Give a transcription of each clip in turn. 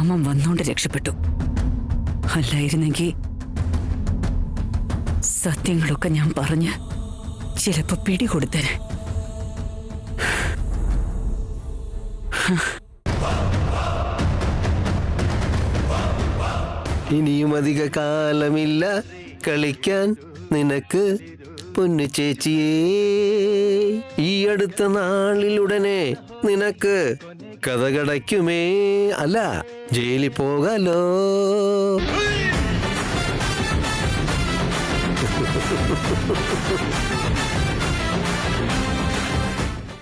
രാമൻ വന്നോണ്ട് രക്ഷപ്പെട്ടു. അല്ലായിരുന്നെങ്കിൽ സത്യങ്ങളൊക്കെ ഞാൻ പറഞ്ഞ് ചിലപ്പോ പിടികൊടുത്തേനെ. ഇനിയും അധിക കാലമില്ല കളിക്കാൻ നിനക്ക് പൊന്നു ചേച്ചിയേ. ഈ അടുത്ത നാളിലുടനെ നിനക്ക് കഥകടയ്ക്കുമേ, അല്ല ജയിലിൽ പോകാലോ.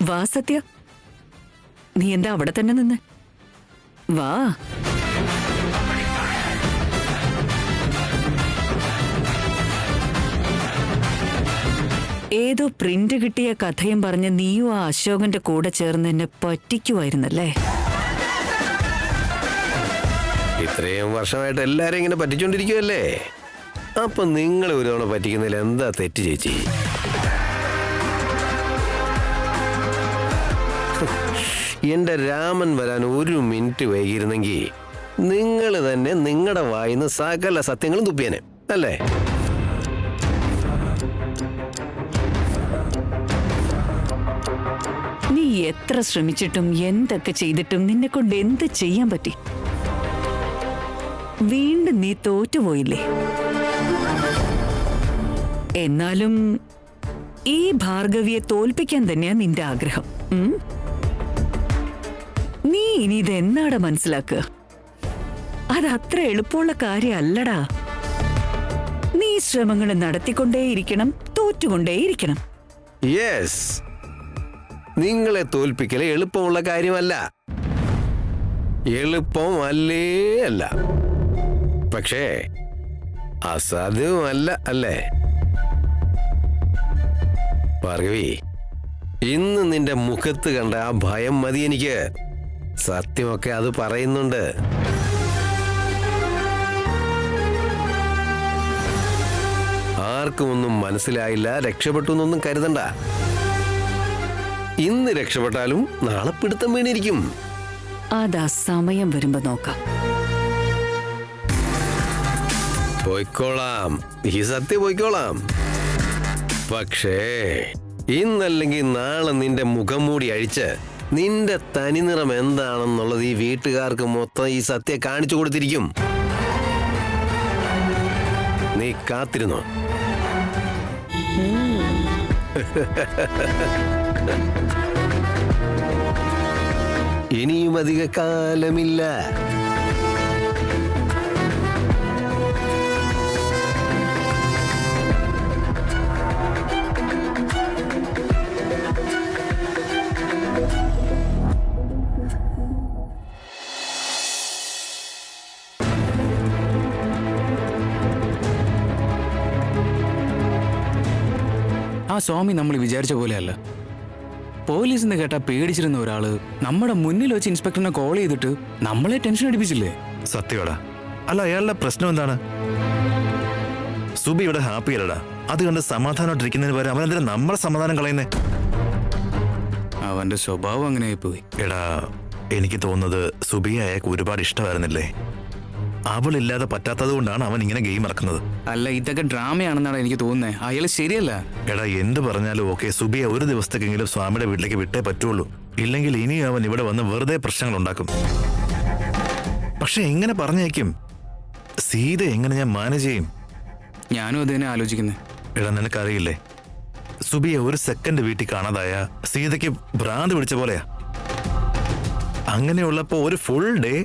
വാ സത്യ, നീ എന്താ അവിടെ തന്നെ നിന്ന്? വാ. ഏതോ പ്രിന്റ് കിട്ടിയ കഥയും പറഞ്ഞ് നീയും ആ അശോകന്റെ കൂടെ ചേർന്ന് എന്നെ പറ്റിക്കുമായിരുന്നല്ലേ? ഇത്രയും വർഷമായിട്ട് എല്ലാരും ഇങ്ങനെ പറ്റിച്ചോണ്ടിരിക്കുവല്ലേ. അപ്പൊ നിങ്ങൾ ഒരു തവണ പറ്റിക്കുന്നതിൽ എന്താ തെറ്റ് ചേച്ചി? എന്റെ രാമൻ വരാൻ 1 മിനിറ്റ് വൈകിയിരുന്നെങ്കിൽ നിങ്ങൾ തന്നെ നിങ്ങളുടെ വായിന്ന് സകല സത്യങ്ങളും തുപ്പിയനെ അല്ലേ? നീ എത്ര ശ്രമിച്ചിട്ടും എന്തൊക്കെ ചെയ്തിട്ടും നിന്നെ കൊണ്ട് എന്ത് ചെയ്യാൻ പറ്റി? വീണ്ടും നീ തോറ്റുപോയില്ലേ? എന്നാലും ഈ ഭാർഗവിയെ തോൽപ്പിക്കാൻ തന്നെയാ നിന്റെ ആഗ്രഹം. നീ ഇനി ഇതെന്നാടാ മനസ്സിലാക്കുക? അത് അത്ര എളുപ്പമുള്ള കാര്യമല്ലടാ. നീ ശ്രമങ്ങൾ നടത്തിക്കൊണ്ടേയിരിക്കണം, തോറ്റുകൊണ്ടേയിരിക്കണം. യെസ്, നിങ്ങളെ തോൽപ്പിക്കല് എളുപ്പമുള്ള കാര്യമല്ല. എളുപ്പം അല്ലേ അല്ല, പക്ഷേ അസാധ്യവുമല്ല അല്ലേ? ഭാർഗവി, ഇന്ന് നിന്റെ മുഖത്ത് കണ്ട ആ ഭയം മതി എനിക്ക്. സത്യമൊക്കെ അത് പറയുന്നുണ്ട്. ആർക്കും ഒന്നും മനസ്സിലായില്ല, രക്ഷപ്പെട്ടു എന്നൊന്നും കരുതണ്ട. ഇന്ന് രക്ഷപ്പെട്ടാലും നാളെ പിടുത്തം വീണിരിക്കും. അതാ സമയം വരുമ്പോ നോക്കാം. പോയിക്കോളാം, ഈ സത്യം പോയിക്കോളാം. പക്ഷേ ഇന്നല്ലെങ്കിൽ നാളെ നിന്റെ മുഖം മൂടി അഴിച്ച് നിന്റെ തനിനിറം എന്താണെന്നുള്ളത് ഈ വീട്ടുകാർക്ക് മൊത്തം ഈ സത്യം കാണിച്ചു കൊടുത്തിരിക്കും. നീ കാത്തിരുന്നോ? ഇനിയും അധിക കാലമില്ല. ആ സ്വാമി നമ്മൾ വിചാരിച്ച പോലെയല്ല. പോലീസ് എന്ന് കേട്ടാ പേടിച്ചിരുന്ന ഒരാള് നമ്മുടെ മുന്നിൽ വെച്ച് ഇൻസ്പെക്ടറിനെ കോൾ ചെയ്തിട്ട് നമ്മളെ ടെൻഷൻ അടിപ്പിച്ചില്ലേ? സത്യമാടാ. അല്ല, അയാളുടെ പ്രശ്നം എന്താണ്? സുബി ഇവിടെ ഹാപ്പി അല്ലടാ. അത് കണ്ട് സമാധാനമായിട്ടിരിക്കുന്നതിന് പകരം അവനെന്തിനാ നമ്മളെ സമാധാനം കളയുന്നേ? അവന്റെ സ്വഭാവം അങ്ങനെ ആയിപ്പോയി. എടാ, എനിക്ക് തോന്നുന്നത് സുബിയെ അയാൾക്ക് ഒരുപാട് ഇഷ്ടമായിരുന്നില്ലേ? അവളില്ലാതെ പറ്റാത്തത് കൊണ്ടാണ് അവൻ ഇങ്ങനെ ഗെയിം ഇറക്കുന്നത്. അല്ല, ഇതൊക്കെ ഡ്രാമയാണെന്നാണ് എനിക്ക് തോന്നുന്നത്. അയാൾ ശരിയല്ല. എടാ, എന്ത് പറഞ്ഞാലും ഓക്കെ, സുബിയെ ഒരു ദിവസത്തേക്കെങ്കിലും സ്വാമിയുടെ വീട്ടിലേക്ക് വിട്ടേ പറ്റുള്ളൂ. ഇല്ലെങ്കിൽ ഇനി അവൻ ഇവിടെ വന്ന് വെറുതെ പ്രശ്നങ്ങൾ ഉണ്ടാക്കും. പക്ഷെ എങ്ങനെ പറഞ്ഞേക്കും? സീത എങ്ങനെ ഞാൻ മാനേജ് ചെയ്യും? ഞാനും അത് തന്നെ ആലോചിക്കുന്നത്. എടാ, നിനക്കറിയില്ലേ, സുബിയെ ഒരു സെക്കൻഡ് വീട്ടിൽ കാണാതായ സീതയ്ക്ക് ഭ്രാന്ത് പിടിച്ച പോലെയാ. അങ്ങനെയുള്ളപ്പോ ഒരു ഫുൾ ഡേ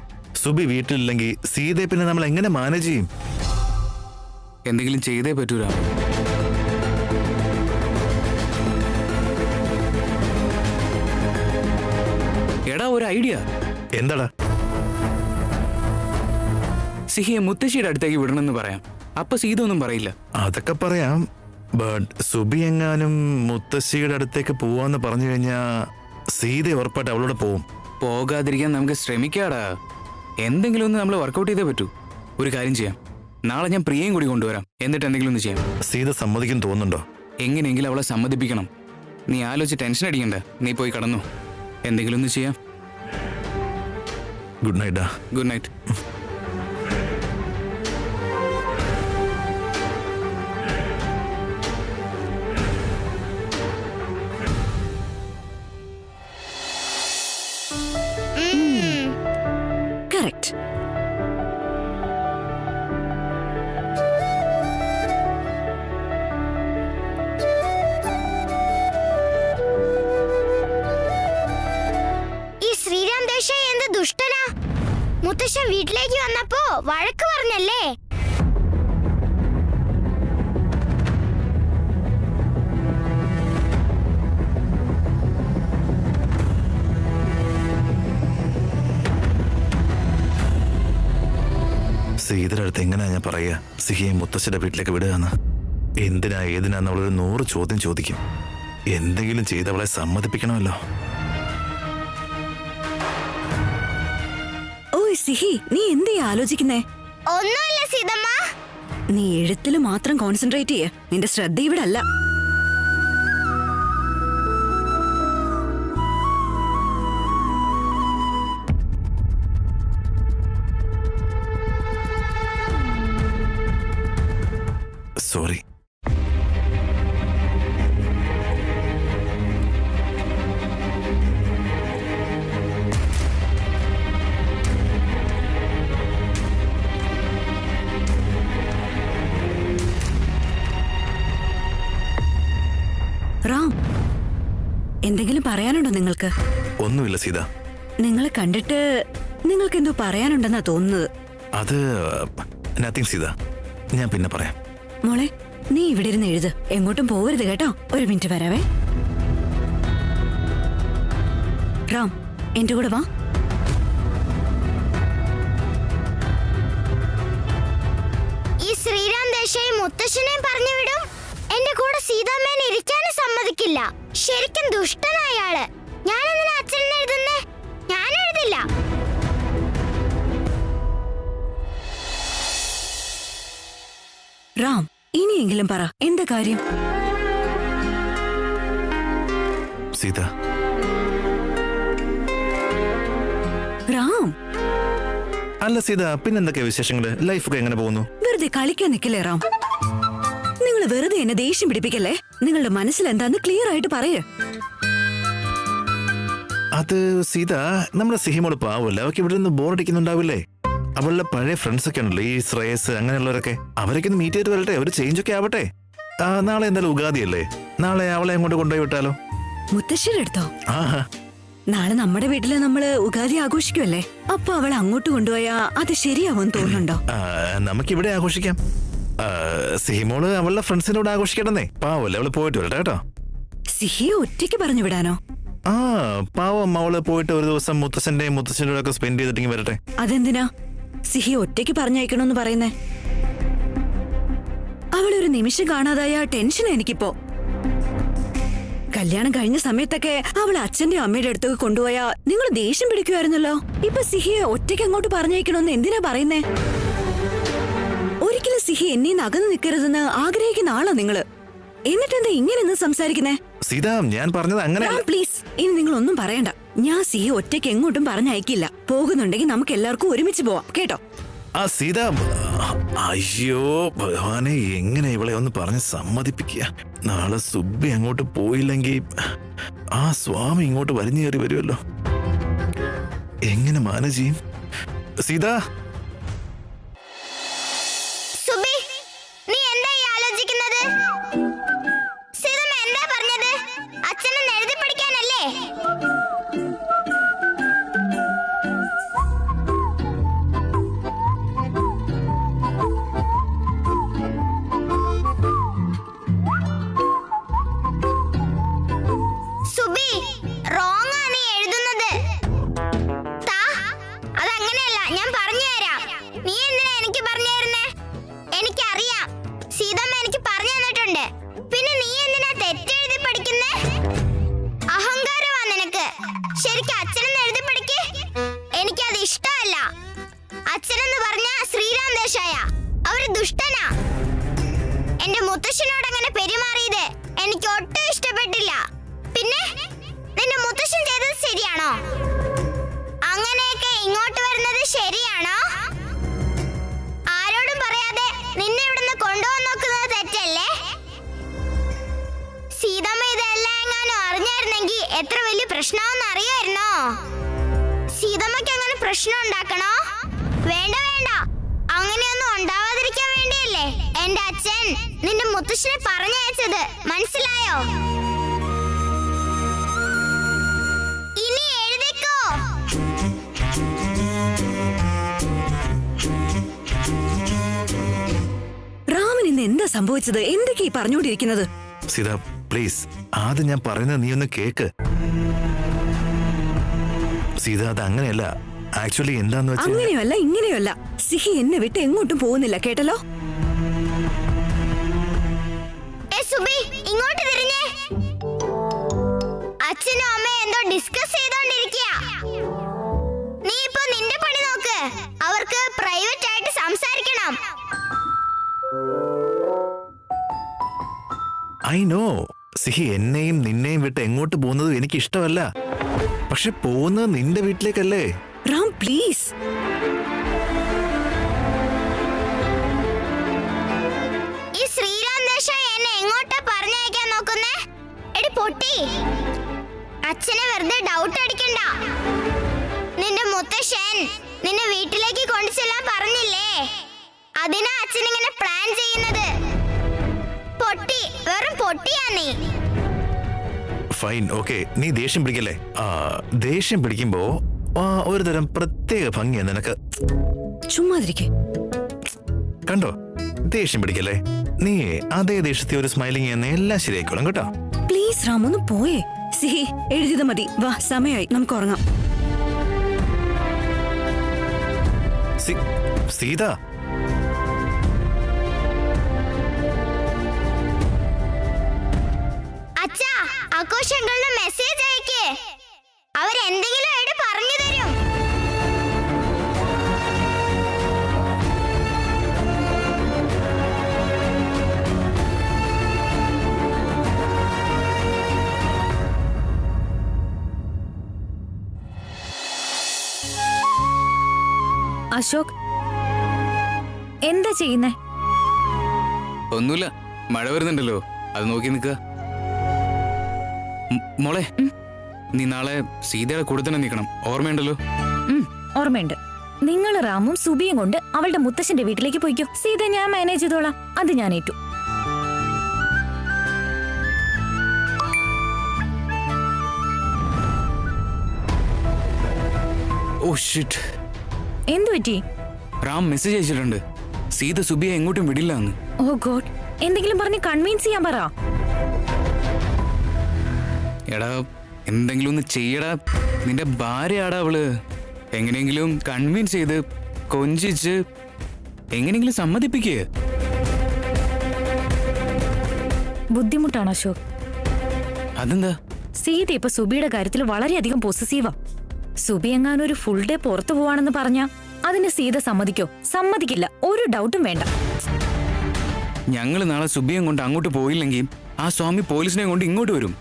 സുബി വീട്ടിലില്ലെങ്കിൽ സീതയെ പിന്നെ നമ്മൾ എങ്ങനെ മാനേജ് ചെയ്യും? എന്തെങ്കിലും ചെയ്തേ പറ്റൂല. എടാ, ഒരു ഐഡിയ. എന്താടാ? സിഹിയെ മുത്തശ്ശിയുടെ അടുത്തേക്ക് വിടണമെന്ന് പറയാം. അപ്പൊ സീത ഒന്നും പറയില്ല. അതൊക്കെ പറയാം. ബട്ട് സുബി എങ്ങാനും മുത്തശ്ശിയുടെ അടുത്തേക്ക് പോവാന്ന് പറഞ്ഞു കഴിഞ്ഞാ സീത ഉറപ്പായിട്ട് അവളോട് പോവും. പോകാതിരിക്കാൻ നമുക്ക് ശ്രമിക്കാടാ. എന്തെങ്കിലും ഒന്ന് നമ്മൾ വർക്കൗട്ട് ചെയ്തേ പറ്റൂ. ഒരു കാര്യം ചെയ്യാം, നാളെ ഞാൻ പ്രിയയും കൂടി കൊണ്ടുവരാം. എന്നിട്ട് എന്തെങ്കിലും ഒന്ന് ചെയ്യാം. സീത സമ്മതിക്കും തോന്നുന്നുണ്ടോ? എങ്ങനെയെങ്കിലും അവളെ സമ്മതിപ്പിക്കണം. നീ ആലോചിച്ച് ടെൻഷൻ അടിക്കണ്ട. നീ പോയി കടന്നു, എന്തെങ്കിലും ഒന്ന് ചെയ്യാം. Good night. Good night. Correct. ഈ ശ്രീരാം ദേശായി എന്ത് ദുഷ്ടനാ. മുത്തശ്ശൻ വീട്ടിലേക്ക് വന്നപ്പോ വഴക്ക് പറഞ്ഞല്ലേ? സീതയുടെ അടുത്ത് എങ്ങനെയാ ഞാൻ പറയാ സിഹിയെ മുത്തശ്ശിയുടെ വീട്ടിലേക്ക് വിടുകയെന്ന്? എന്തിനാ ഏതിനാന്നുള്ളൊരു 100 ചോദ്യം ചോദിക്കും. എന്തെങ്കിലും ചെയ്ത് അവളെ സമ്മതിപ്പിക്കണമല്ലോ. ഓയ് സിഹി, നീ എന്തേ ആലോചിക്കുന്നേ? ഒന്നുമില്ല സീതമ്മ. നീ എഴുത്തില് മാത്രം കോൺസെൻട്രേറ്റ് ചെയ്യ. നിന്റെ ശ്രദ്ധ ഇവിടെ അല്ല. സോറി. റാം, എന്തെങ്കിലും പറയാനുണ്ടോ നിങ്ങൾക്ക്? ഒന്നുമില്ല സീത. നിങ്ങളെ കണ്ടിട്ട് നിങ്ങൾക്ക് എന്തോ പറയാനുണ്ടെന്നാ തോന്നുന്നത്. അത് നത്തിങ് സീത, ഞാൻ പിന്നെ പറയാം. മോളെ, നീ ഇവിടെ ഇരുന്ന് എഴുത്. എങ്ങോട്ടും പോവരുത് കേട്ടോ. ഒരു മിനിറ്റ് വരാവേ. റാം, എന്റെ കൂടെ വാ. ഈ ശ്രീരാം ദേശായി മുത്തശ്ശനെ പറഞ്ഞു വിടും. എന്റെ കൂടെ സീതാമ്മേനെ ഇരിക്കാനും സമ്മതിക്കില്ല. ശരിക്കും ദുഷ്ടനായ ആള്. ഞാൻ എന്തിനാ അച്ഛനെ എഴുതുന്നേ? ഞാൻ എഴുതില്ല. റാം, ഇനിയെങ്കിലും പറ, എന്താ കാര്യം? സീത, റാം, അല്ല സീത, പിന്നെന്തൊക്കെയാ വിശേഷങ്ങള്? ലൈഫൊക്കെ എങ്ങനെ പോകുന്നു? വെറുതെ കളിക്കാൻ നിൽക്കില്ലേ റാം? നിങ്ങൾ വെറുതെ എന്നെ ദേഷ്യം പിടിപ്പിക്കല്ലേ. നിങ്ങളുടെ മനസ്സിൽ എന്താന്ന് ക്ലിയർ ആയിട്ട് പറയേ. അത് സീത, നമ്മുടെ സിഹിമോള് പാവല്ലേ, അവർക്ക് ഇവിടെ നിന്ന് ബോറടിക്കുന്നുണ്ടാവില്ലേ? അവളുടെ പഴയ ഫ്രണ്ട്സ് ഒക്കെ ഉണ്ടല്ലോ, ഈ ശ്രേയസ് അങ്ങനെയുള്ളവരൊക്കെ. അവരൊക്കെ ഒന്ന് മീറ്റ് ചെയ്ത് വരട്ടെ, ഒരു ചേഞ്ച് ഒക്കെ ആവട്ടെ. നാളെ എന്തായാലും ഉഗാദിയല്ലേ, നാളെ അവളെ അങ്ങോട്ട് കൊണ്ടുപോയി വിട്ടാലോ? മുത്തശ്ശിയുടെ അടുത്തോ? ആഹാ, നാളെ നമ്മുടെ വീട്ടില് നമ്മള് ഉഗാദി ആഘോഷിക്കുമല്ലേ. അപ്പൊ അവളെ അങ്ങോട്ട് കൊണ്ടുപോയാ അത് ശരിയാവും തോന്നുന്നുണ്ടോ? നമുക്കിവിടെ ആഘോഷിക്കാം. സിഹിമോള് അവളുടെ ഫ്രണ്ട്സിനോട് ആഘോഷിക്കട്ടെന്നേ. പാവല്ലേ, അവള് പോയിട്ട് വരട്ടെ കേട്ടോ. സിഹിയെ ഒറ്റയ്ക്ക് പറഞ്ഞു വിടാനോ? പാവം, അവള് പോയിട്ട് ഒരു ദിവസം മുത്തശ്ശന്റെയും മുത്തശ്ശൻ്റെ ഒക്കെ സ്പെൻഡ് ചെയ്തിട്ടെങ്കിൽ വരട്ടെ. അതെന്തിനാ സിഹി ഒറ്റയ്ക്ക് പറഞ്ഞയക്കണോന്ന് പറയുന്നേ? അവളൊരു നിമിഷം കാണാതായ ടെൻഷനാ എനിക്കിപ്പോ. കല്യാണം കഴിഞ്ഞ സമയത്തൊക്കെ അവൾ അച്ഛന്റെ അമ്മയുടെ അടുത്തൊക്കെ കൊണ്ടുപോയാ നിങ്ങൾ ദേഷ്യം പിടിക്കുമായിരുന്നല്ലോ. ഇപ്പൊ സിഹിയെ ഒറ്റയ്ക്ക് അങ്ങോട്ട് പറഞ്ഞയക്കണോന്ന് എന്തിനാ പറയുന്നേ? ഒരിക്കലും സിഹി എന്നീന്ന് അകന്നു നിൽക്കരുതെന്ന് ആഗ്രഹിക്കുന്ന ആളാ നിങ്ങള്. എന്നിട്ടെന്താ ഇങ്ങനെ സംസാരിക്കുന്നേ? സീത, ഞാൻ പറഞ്ഞത് അങ്ങനെ. പ്ലീസ്, ഇനി നിങ്ങൾ ഒന്നും പറയണ്ട. ഞാൻ സിഹി ഒറ്റയ്ക്ക് എങ്ങോട്ടും പറഞ്ഞയക്കില്ല. പോകുന്നുണ്ടെങ്കിൽ നമുക്ക് എല്ലാവർക്കും ഒരുമിച്ച് പോവാം, കേട്ടോ? സീത, അയ്യോ ഭഗവാനെ, എങ്ങനെ ഇവളെ ഒന്ന് പറഞ്ഞ് സമ്മതിപ്പിക്കുക? നാളെ സുബ്ബി അങ്ങോട്ട് പോയില്ലെങ്കിൽ ആ സ്വാമി ഇങ്ങോട്ട് വലിഞ്ഞു കയറി വരുമല്ലോ. എങ്ങനെ മാനേജ് ചെയ്യും? സീത, സുബി, നീ എന്താ ഈ ആലോചിക്കുന്നത്? സീതമ്മ എന്താ പറഞ്ഞത്? അച്ഛനെ എഴുതി പഠിക്കാനല്ലേ? സുബി, റോങ് ആ നീ എഴുതുന്നത്. അതങ്ങനെയല്ല, ഞാൻ പറഞ്ഞുതരാം. പ്രശ്നം ഉണ്ടാക്കണോ? വേണ്ട വേണ്ട, അങ്ങനെയൊന്നും ഉണ്ടാവാതിരിക്കാൻ വേണ്ടിയല്ലേ എന്റെ അച്ഛൻ നിന്റെ മുത്തശ്ശനെ പറഞ്ഞയച്ചത്, മനസ്സിലായോ? ഇനി എഴുതിക്കോ. രാമൻ ഇന്ന് എന്താ സംഭവിച്ചത്? എന്തൊക്കെയാ പറഞ്ഞുകൊണ്ടിരിക്കുന്നത്? സീത പ്ലീസ്, ആദ്യം ഞാൻ പറയുന്നത് നീ ഒന്ന് കേക്ക്. സീത, അത് അങ്ങനെയല്ല. ആക്ച്വലി എന്താന്ന് വെച്ചാൽ അങ്ങനെയല്ല ഇങ്ങനെയല്ല. സിഹി എന്നെ വിട്ട് എങ്ങോട്ടും പോകുന്നില്ല, കേട്ടല്ലോ? സുബി, ഇങ്ങോട്ട് തിരിഞ്ഞേ. അച്ഛനും അമ്മയും എന്തോ ഡിസ്കസ് ചെയ്തോണ്ടിരിക്കുക. നീ ഇപ്പൊ നിന്റെ പണി നോക്ക്. അവർക്ക് പ്രൈവറ്റ് ആയിട്ട് സംസാരിക്കണം. ഐ നോ സിഹി, എന്നെയും നിന്നെയും വിട്ട് എങ്ങോട്ട് പോകുന്നതും എനിക്ക് ഇഷ്ടമല്ല. പക്ഷെ പോകുന്നത് നിന്റെ വീട്ടിലേക്കല്ലേ. റാം പ്ലീസ്. ഈ ശ്രീരാം ദേശായി എന്നെ എങ്ങോട്ടാ പറഞ്ഞയക്കാൻ നോക്കുന്നേ? എടി പൊട്ടി, അച്ഛനെ വെറുതെ ഡൗട്ട് അടിക്കണ്ട. നിന്റെ മുത്തശ്ശൻ നിന്നെ വീട്ടിലേക്ക് കൊണ്ടുചെല്ലാൻ പറഞ്ഞില്ലേ? അതിനാ അച്ഛൻ ഇങ്ങനെ പ്ലാൻ ചെയ്യുന്നത്. പൊട്ടി, വെറും പൊട്ടിയാ നീ. ഫൈൻ, ഓക്കെ, നീ ദേഷ്യം പിടിക്കല്ലേ. ദേഷ്യം പിടിക്കുമ്പോ ഒരു തരം പ്രത്യേക ഭംഗിയാ നിനക്ക്. ചുമ്മാതിരിക്കെ. കണ്ടോ, ദേഷ്യം പിടിക്കല്ലേ. നീ അതേ ദേഷ്യത്തെ ഒരു സ്മൈലിംഗ് എന്ന എല്ലാം ശരിയായിക്കോളും കേട്ടോ. പ്ലീസ് റാം, ഒന്ന് പോയേ. സിഹി, എഴുതിയത് മതി. വാ, സമയമായി, നമുക്ക് ഉറങ്ങാം. സീത, അച്ഛാ, ആഘോഷങ്ങളുടെ മെസ്സേജ് അയക്കേ. അവരെന്തെങ്കിലും ആയിട്ട് പറഞ്ഞു തരും. അശോക്, എന്താ ചെയ്യുന്നേ? ഒന്നുമില്ല, മഴ വരുന്നുണ്ടല്ലോ, അത് നോക്കി നിൽക്കുക. മോളെ, നീ നാളെ സീതയുടെ കൂടെ തന്നെ നിൽക്കണം, ഓർമ്മയുണ്ടല്ലോ? ഓർമ്മയുണ്ട്. നിങ്ങൾ റാമും സുബിയും കൊണ്ട് അവളുടെ മുത്തശ്ശന്റെ വീട്ടിലേക്ക് പോയിക്കോ. സീത ഞാൻ മാനേജ് ചെയ്തോളാം, അത് ഞാൻ ഏറ്റു. ഓ ഷിറ്റ്, എന്തു പറ്റി? റാം മെസ്സേജ് അയച്ചിട്ടുണ്ട്, സീത സുബിയെ എങ്ങോട്ടും വിടില്ല എന്ന്. ഓ ഗോഡ്, എന്തെങ്കിലും പറഞ്ഞ് കൺവിൻസ് ചെയ്യാൻ പറ. എടാ, എന്തെങ്കിലും ഒന്ന് ചെയ്യടാ, നിന്റെ ഭാര്യയാടാ അവള്. എങ്ങനെയെങ്കിലും കൺവിൻസ് ചെയ്ത് കൊഞ്ചിച്ച് എങ്ങനെയെങ്കിലും സമ്മതിപ്പിക്കുക. ബുദ്ധിമുട്ടാണ് അശോക്. അതെന്താ? സീത ഇപ്പൊ സുബിയുടെ കാര്യത്തിൽ വളരെയധികം പോസസീവാ. സുബി എങ്ങാനും ഒരു ഫുൾ ഡേ പുറത്തു പോവാണെന്ന് പറഞ്ഞാ അതിന് സീത സമ്മതിക്കോ? സമ്മതിക്കില്ല, ഒരു ഡൗട്ടും വേണ്ട. ഞങ്ങൾ നാളെ സുബിയെ കൊണ്ട് അങ്ങോട്ട് പോയില്ലെങ്കിൽ ആ സ്വാമി പോലീസിനെ കൊണ്ട് ഇങ്ങോട്ട് വരും.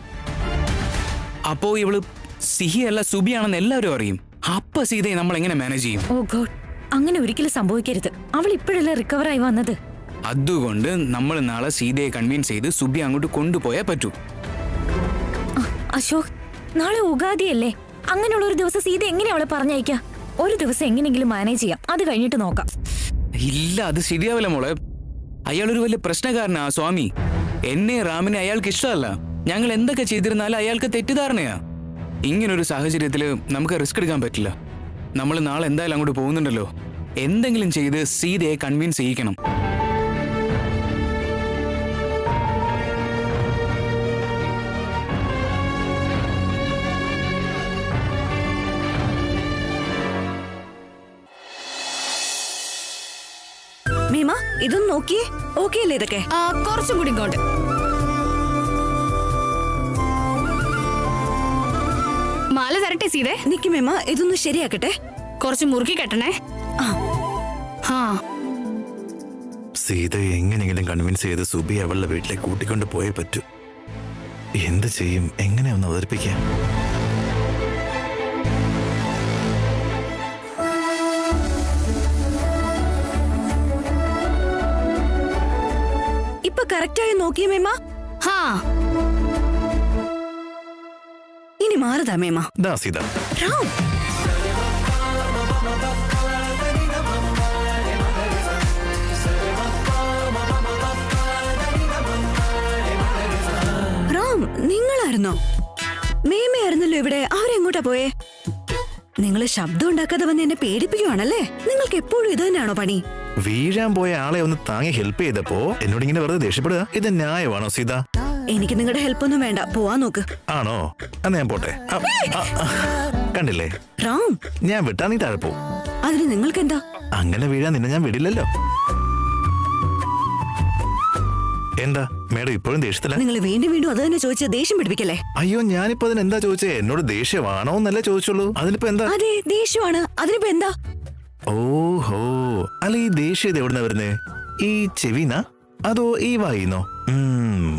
അപ്പോ ഇവള് സിഹിയല്ല സുബിയാണെന്ന് എല്ലാവരും അറിയും. അപ്പ സീതയെ നമ്മൾ എങ്ങനെ മാനേജ് ചെയ്യും? ഓ ഗോഡ്, അങ്ങനെ ഒരിക്കലും സംഭവിക്കരുത്. അവൾ ഇപ്പോഴല്ലേ റിക്കവർ ആയി വന്നത്. അതുകൊണ്ട് നമ്മൾ നാളെ സീതയെ കൺവിൻസ് ചെയ്ത് സുബി അങ്ങോട്ട് കൊണ്ടുപോയാൽ പറ്റൂ. അശോക്, നാളെ ഉഗാദിയല്ലേ? അങ്ങനെയുള്ള ഒരു ദിവസം സീത എങ്ങനെ അവളെ പറഞ്ഞയക്കാം? ഒരു ദിവസം എങ്ങനെയെങ്കിലും മാനേജ് ചെയ്യാം, അത് കഴിഞ്ഞിട്ട് നോക്കാം. ഇല്ല, അത് ശരിയാവില്ല മോളെ. അയാളൊരു വലിയ പ്രശ്നക്കാരനാ സ്വാമി. എന്നെ റാമിനെ അയാൾക്ക് ഇഷ്ടമല്ല. ഞങ്ങൾ എന്തൊക്കെ ചെയ്തിരുന്നാലും അയാൾക്ക് തെറ്റിദ്ധാരണയാ. ഇങ്ങനൊരു സാഹചര്യത്തില് നമുക്ക് റിസ്ക് എടുക്കാൻ പറ്റില്ല. നമ്മൾ നാളെ എന്തായാലും അങ്ങോട്ട് പോകുന്നുണ്ടല്ലോ, എന്തെങ്കിലും ചെയ്ത് സീതയെ കൺവിൻസ് ചെയ്യിക്കണം. മീമ, ഇതൊന്ന് നോക്കിയേ. ഓക്കെ അല്ലേ ഇതൊക്കെ? കുറച്ചും കൂടി ഇങ്ങോട്ട്. മാല തരട്ടെ സീതേ? നിക്ക് മീമ, ഇതൊന്ന് ശരിയാക്കട്ടെ. കുറച്ച് മുറുക്കി കെട്ടണേ. ആ, സീതയെ എങ്ങനെയെങ്കിലും കൺവിൻസ് ചെയ്ത് സുബി അവളുടെ വീട്ടിലേക്ക് കൂട്ടിക്കൊണ്ട് പോയേ പറ്റൂ. എന്ത് ചെയ്യും, എങ്ങനെ ഒന്ന് അവതരിപ്പിക്കാം? ഇപ്പൊ കറക്റ്റായി നോക്കിയേ മീമ. ഹാ, ഇനി മാറുതാ മീമ. ദാ സീത, റാം, റാം, നിങ്ങളായിരുന്നോ? മേമയായിരുന്നല്ലോ ഇവിടെ. അവരെങ്ങോട്ടാ പോയേ? നിങ്ങൾ ശബ്ദം ഉണ്ടാക്കാതെ വന്ന് എന്നെ പേടിപ്പിക്കുവാണല്ലേ? നിങ്ങൾക്ക് എപ്പോഴും ഇത് തന്നെയാണോ പണി? വീഴാൻ പോയ ആളെ ഒന്ന് താങ്ങി ഹെൽപ്പ് ചെയ്തപ്പോ എന്നോട് ഇങ്ങനെ വെറുതെ ദേഷ്യപ്പെടുക, ഇത് ന്യായമാണോ സീത? എനിക്ക് നിങ്ങളുടെ ഹെൽപ്പ് ഒന്നും വേണ്ട. പോവാൻ നോക്ക്. ആണോ? എന്നാ ഞാൻ പോട്ടെ. കണ്ടില്ലേ, റാം, ഞാൻ വിട്ടാ നീ താഴെ പോവും. അതിന് നിങ്ങൾക്ക് എന്താ? അങ്ങനെ വീഴാൻ നിന്നെ ഞാൻ വിടില്ലല്ലോ. എന്താ മേഡം ഇപ്പോഴും ദേഷ്യത്തില? നിങ്ങൾ വീണ്ടും വീണ്ടും അത് തന്നെ ചോദിച്ച ദേഷ്യം പിടിപ്പിക്കല്ലേ? അയ്യോ, ഞാനിപ്പോ അതിന് എന്താ ചോദിച്ചേ? എന്നോട് ദേഷ്യമാണോ എന്നല്ലേ ചോദിച്ചുള്ളൂ. അതിനിപ്പോ എന്താ? അതെ, ദേഷ്യമാണ്. അതിനിപ്പോ എന്താ? ഓഹോ, അല്ല ഈ ദേഷ്യം ഇത് എവിടുന്ന വരുന്നേ? ഈ ചെവിനാ അതോ ഈ വായിന്നോ?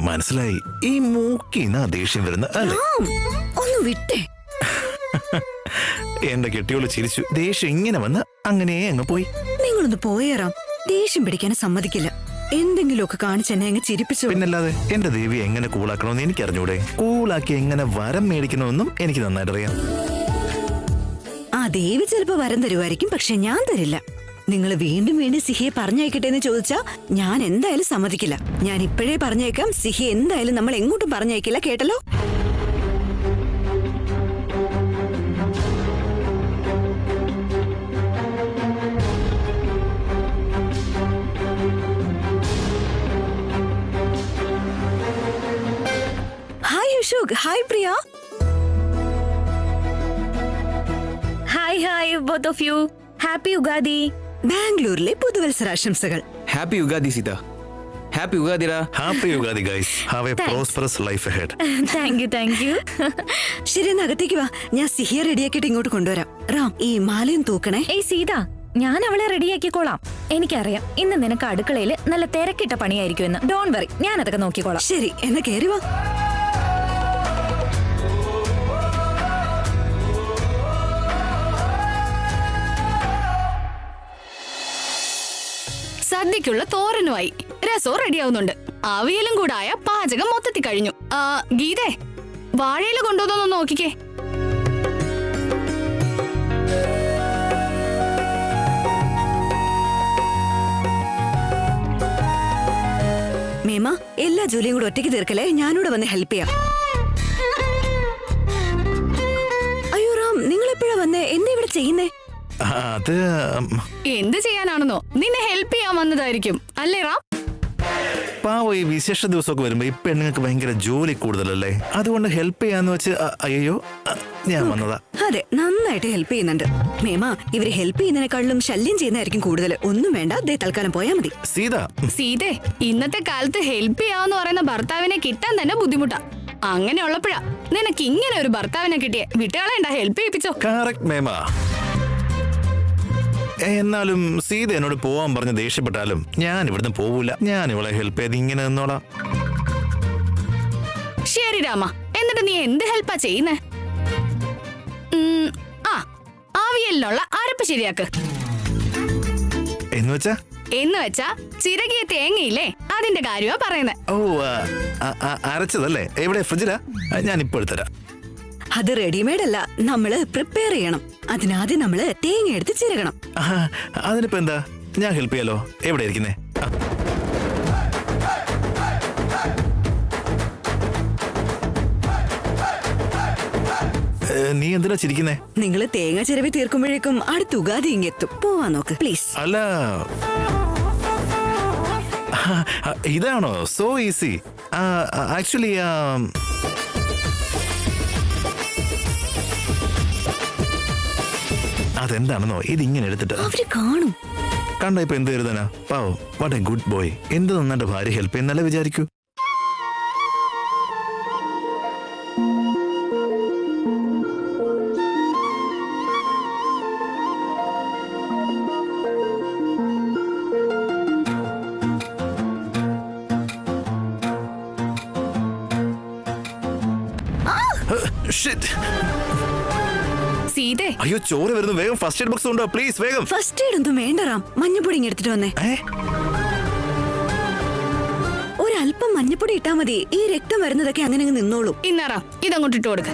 മനസ്സിലായി, ഈ മൂക്കിന്നാ ദേഷ്യം വരുന്ന അല്ലേ? റാം, ഒന്ന് വിട്ടേ. എന്റെ കെട്ടിയോള് ചിരിച്ചു. ദേഷ്യം ഇങ്ങനെ വന്ന് അങ്ങനെ അങ്ങ് പോയി. നിങ്ങളൊന്ന് പോയേറാം. ദേഷ്യം പിടിക്കാൻ സമ്മതിക്കില്ല. എന്തെങ്കിലുമൊക്കെ കാണിച്ച് എന്നെ അങ്ങ് ചിരിപ്പിച്ചു. പിന്നല്ലാതെ എന്റെ ദേവി എങ്ങനെ കൂളാക്കണമെന്ന് എനിക്ക് അറിഞ്ഞൂടെ? കൂളാക്കി എങ്ങനെ വരം മേടിക്കണമെന്നും എനിക്ക് നന്നായിട്ട് അറിയാം. ആ ദേവി ചിലപ്പോ വരം തരുമായിരിക്കും, പക്ഷെ ഞാൻ തരില്ല. നിങ്ങൾ വീണ്ടും വീണ്ടും സിഹിയെ പറഞ്ഞയക്കട്ടെ എന്ന് ചോദിച്ചാ ഞാൻ എന്തായാലും സമ്മതിക്കില്ല. ഞാൻ ഇപ്പോഴേ പറഞ്ഞേക്കാം, സിഹി എന്തായാലും നമ്മൾ എങ്ങോട്ടും പറഞ്ഞയക്കില്ല, കേട്ടല്ലോ? ഹായ് യുഷുക്. Hi Priya. Hi hi both of you. Happy Ugadi. ബാംഗ്ലൂരിലെ പുതുവത്സരാശംസകൾ. ഹാപ്പി യുഗാദി സീത. ഹാപ്പി യുഗാദിരാ. Happy Yugadi guys. Have a prosperous life ahead. Thank you, thank you. ശരി, എന്നാ അകത്തേക്ക് വാ. ഞാൻ സിഹിയെ റെഡിയാക്കിയിട്ട് ഇങ്ങോട്ട് കൊണ്ടുവരാം. റാം, ഈ മാലയും തൂക്കണേ. ഏയ് സീത, ഞാൻ അവളെ റെഡിയാക്കിക്കോളാം. എനിക്കറിയാം ഇന്ന് നിനക്ക് അടുക്കളയിൽ നല്ല തിരക്കിട്ട പണിയായിരിക്കുമെന്ന്. ഡോണ്ട് വറി, ഞാൻ അതൊക്കെ നോക്കിക്കോളാം. ശരി, എന്നാ കേറി വാ. സദ്യക്കുള്ള തോരനുമായി. രസവും റെഡിയാവുന്നുണ്ട്. അവിയലും കൂടായ പാചകം മൊത്തത്തിൽ കഴിഞ്ഞു. ഗീതേ, വാഴയില കൊണ്ടുവന്നൊന്ന് നോക്കിക്കേ. മേമ, എല്ലാ ജോലിയും കൂടെ ഒറ്റയ്ക്ക് തീർക്കലേ. ഞാനിവിടെ വന്ന് ഹെൽപ്പ് ചെയ്യാം. അയ്യോ റാം, നിങ്ങൾ എപ്പോഴാ വന്നേ? എന്താ ഇവിടെ ചെയ്യുന്നേ? അത് എന്ത് ചെയ്യാനാണെന്നോ, നിന്നെ ഹെൽപ്പ് ചെയ്യാൻ വന്നതായിരിക്കും അല്ലേ റാം? പാവോ, ഈ വിശേഷ ദിവസമൊക്കെ വരുമ്പോ ഈ പെണ്ണുങ്ങൾക്ക് ഭയങ്കര ജോലി കൂടുതലല്ലേ, അതുകൊണ്ട് ഹെൽപ്പ് ചെയ്യാന്ന് വെച്ച് അയ്യോ ഞാൻ വന്നതാ. അതെ, നന്നായിട്ട് ഹെൽപ്പ് ചെയ്യുന്നുണ്ട്. മേമ, ഇവര് ഹെൽപ്പ് ചെയ്യുന്നതിനെക്കാളും ശല്യം ചെയ്യുന്നതായിരിക്കും കൂടുതൽ. ഒന്നും വേണ്ട, ദേ തൽക്കാലം പോയാ മതി. സീതേ, ഇന്നത്തെ കാലത്ത് ഹെൽപ്പ് ചെയ്യാന്ന് പറയുന്ന ഭർത്താവിനെ കിട്ടാൻ തന്നെ ബുദ്ധിമുട്ടാ. അങ്ങനെ ഉള്ളപ്പോഴാ നിനക്ക് ഇങ്ങനെ ഒരു ഭർത്താവിനെ കിട്ടിയ. വിട്ടുകളയണ്ട, ഹെൽപ്പ് ചെയ്യിപ്പിച്ചോ. കറക്റ്റ് മേമ. എന്നാലും സീത എന്നോട് പോവാൻ പറഞ്ഞ് ദേഷ്യപ്പെട്ടാലും ഞാൻ ഇവിടുന്ന് പോവൂല. ഞാൻ ഇവളെ ഹെൽപ്പ് ചെയ്ത് ഇങ്ങനെ നിന്നോളാം. ശരി രാമ, എന്നിട്ട് നീ എന്ത് ഹെൽപ്പാ ചെയ്യുന്നേ? ആവിയലിനുള്ള അരപ്പ് ശരിയാക്ക്. എന്ന് വെച്ചാ ചിരകിയ തേങ്ങയില്ലേ, അതിന്റെ കാര്യമാ പറയുന്നത്. ഓ, അരച്ചതല്ലേ? എവിടെ? ഫ്രിഡ്ജിലാ? ഞാൻ ഇപ്പോൾ എടുത്തരാം. അത് റെഡിമെയ്ഡ് അല്ല, നമ്മള് പ്രിപ്പയർ ചെയ്യണം. അതിനാദ്യം നമ്മള് തേങ്ങ എടുത്ത് ചിരകണം. അതിനിപ്പോ എന്താ, ഞാൻ ഹെൽപ്പ് ചെയ്യാലോ. എവിടെ ഇരിക്കുന്നേ? നീ എന്തിനാ ചിരിക്കുന്നേ? നിങ്ങൾ തേങ്ങ ചിരവി തീർക്കുമ്പോഴേക്കും അടുത്ത ഉഗാദി ഇങ്ങെത്തും. പോവാൻ നോക്ക് പ്ലീസ്. അല്ല, ഇതാണോ സോ ഈസി? ആക്ച്വലി അതെന്താണെന്നോ, ഇതിങ്ങനെ എടുത്തിട്ട് അവര് കാണും. കണ്ട ഇപ്പൊ എന്ത് കരുതാനാ? പാവോ, വാട്ട് എ ഗുഡ് ബോയ്. എന്ത് നന്നായിട്ട് ഭാര്യ ഹെൽപ്പ് ചെയ്യുന്നല്ലേ വിചാരിക്കൂ. സീതേ, അയ്യോ, ചോറ് വരുന്നു. വേഗം ഫസ്റ്റ് എയ്ഡ് ബോക്സ് ഉണ്ടോ പ്ലീസ്? വേഗം. ഫസ്റ്റ് എയ്ഡ് ഒന്നും വേണ്ട റാം. മഞ്ഞപ്പൊടി ഇങ്ങ് എടുത്തിട്ട് വന്നേ. ഒരല്പം മഞ്ഞപ്പൊടി ഇട്ടാ മതി. ഈ രക്തം വരുന്നതൊക്കെ അങ്ങനെ നിന്നോളൂ. ഇന്നറാം, ഇതങ്ങോട്ട് ഇട്ട് കൊടുക്ക.